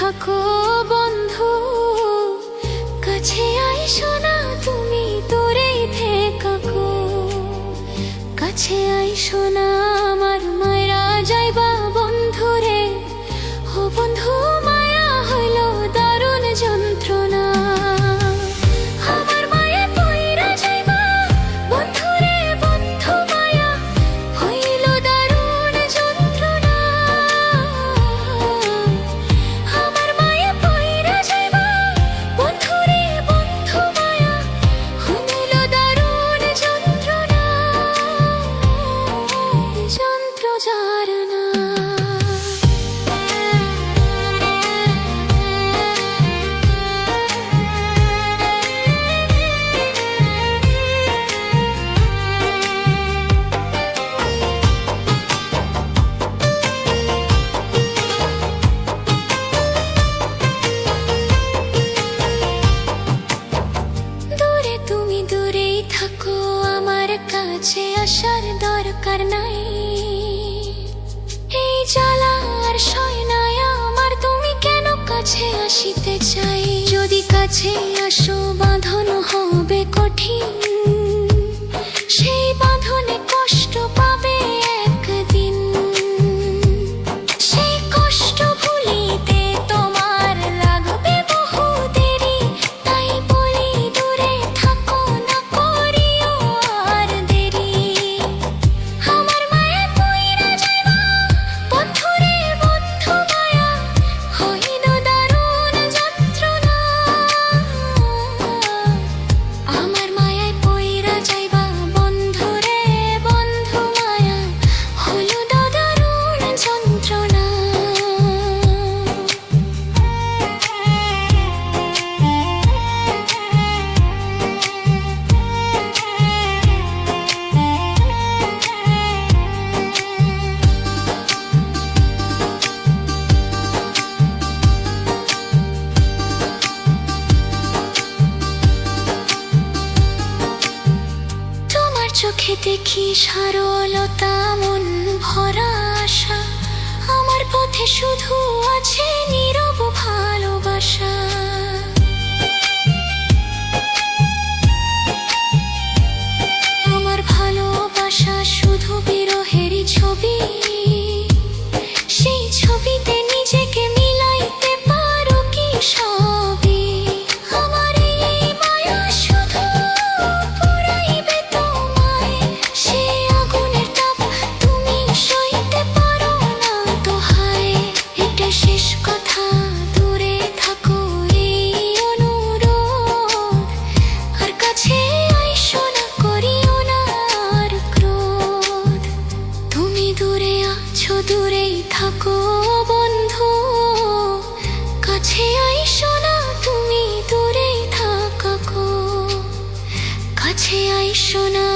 থাকো বন্ধু, কাছে আইসো না তুমি দূরেই থেকো। কাছে আইসো না আমার মায়েরা যাইবা বন্ধু রে। ও বন্ধু মায়া হইল দারুণ যন্ত্রণা। আমার মায়ে পইরা যাইবা বন্ধু রে, বন্ধু মায়া হইল দারুণ যন্ত্রণা। আমার মায়ে পইরা যাইবা বন্ধু রে, বন্ধু মায়া হইল দারুণ যন্ত্রণা। যন্ত্র যার না দূরে তুমি দূরেই থাকো, আমার কাছে আসার দরকার নাই। এই জ্বালা আর সয় নাই আমার, তুমি কেন কাছে আসিতে চাই? যদি কাছে আসো বাঁধন হবে কঠিন, সেই বাঁধনে কষ্ট পাবে একদিন। সেই কষ্ট ভুলিতে তোমার লাগবে বহু দেরি, তাই বলি দূরে থাকো না করিও আর দেরি। আমার মায়ে পইরা যাইবা বন্ধু রে, বন্ধু মায়া হইল দারুণ যন্ত্রণা। আমার মায়ায় পইরা যাইবা বন্ধু রে, বন্ধু মায়া হইল দারুণ যন্ত্রণা। তোমার চোখে দেখি সরলতা, মন ভরা আশা। আমার পথে শুধু আছে নীরব ভালোবাসা। আমার ভালোবাসা শুধু বিরহেরই ছবি, সেই ছবিতে নিজেকে মিলাইতে পারো কি সবই? আমার এই মায়া শুধু পুরাইবে তোমায়, সে আগুনের তাপ তুমি সইতে পারো না তো হায়। এটা শেষ কথা, দূরে থাকো এই অনুরোধ। আর কাছে আইসো না করিও না আর ক্রোধ। তুমি দূরে আছো দূরেই থাকো বন্ধু, কাছে আইসো না তুমি দূরেই থাকো। কাছে আইসো না